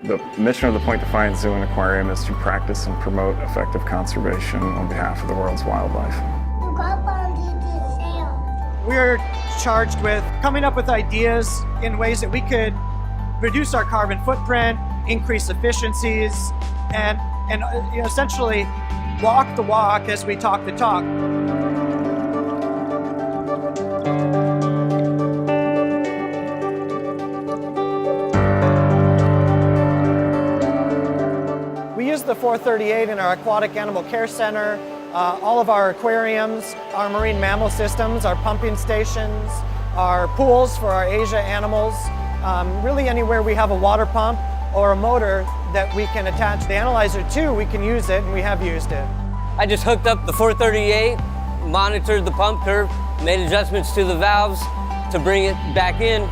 The mission of the Point Defiance Zoo and Aquarium is to practice and promote effective conservation on behalf of the world's wildlife. We are charged with coming up with ideas in ways that we could reduce our carbon footprint, increase efficiencies, and essentially walk the walk as we talk the talk. We use the 438 in our Aquatic Animal Care Center, all of our aquariums, our marine mammal systems, our pumping stations, our pools for our Asia animals, really anywhere we have a water pump or a motor that we can attach the analyzer to, we can use it, and we have used it. I just hooked up the 438, monitored the pump curve, made adjustments to the valves to bring it back in.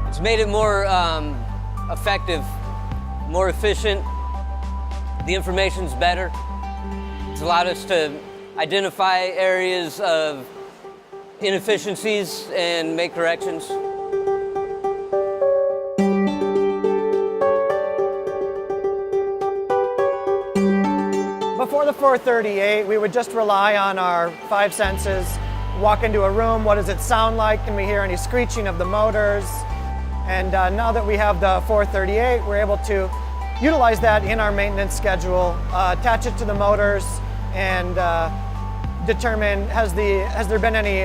It's made it more effective, more efficient. The information's better. It's allowed us to identify areas of inefficiencies and make corrections. Before the 438, we would just rely on our 5 senses. Walk into a room, what does it sound like? Can we hear any screeching of the motors? And now that we have the 438, we're able to utilize that in our maintenance schedule, attach it to the motors, and determine has there been any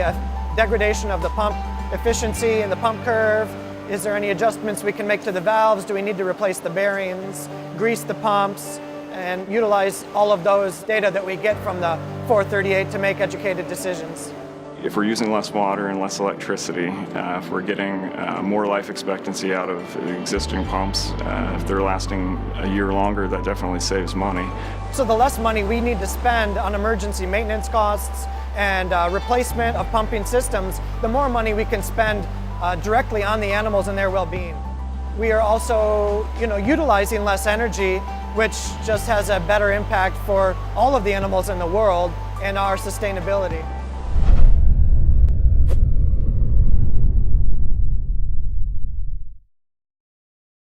degradation of the pump efficiency and the pump curve? Is there any adjustments we can make to the valves? Do we need to replace the bearings, grease the pumps, and utilize all of those data that we get from the 438 to make educated decisions? If we're using less water and less electricity, if we're getting more life expectancy out of existing pumps, if they're lasting a year longer, that definitely saves money. So the less money we need to spend on emergency maintenance costs and replacement of pumping systems, the more money we can spend directly on the animals and their well-being. We are also, utilizing less energy, which just has a better impact for all of the animals in the world and our sustainability.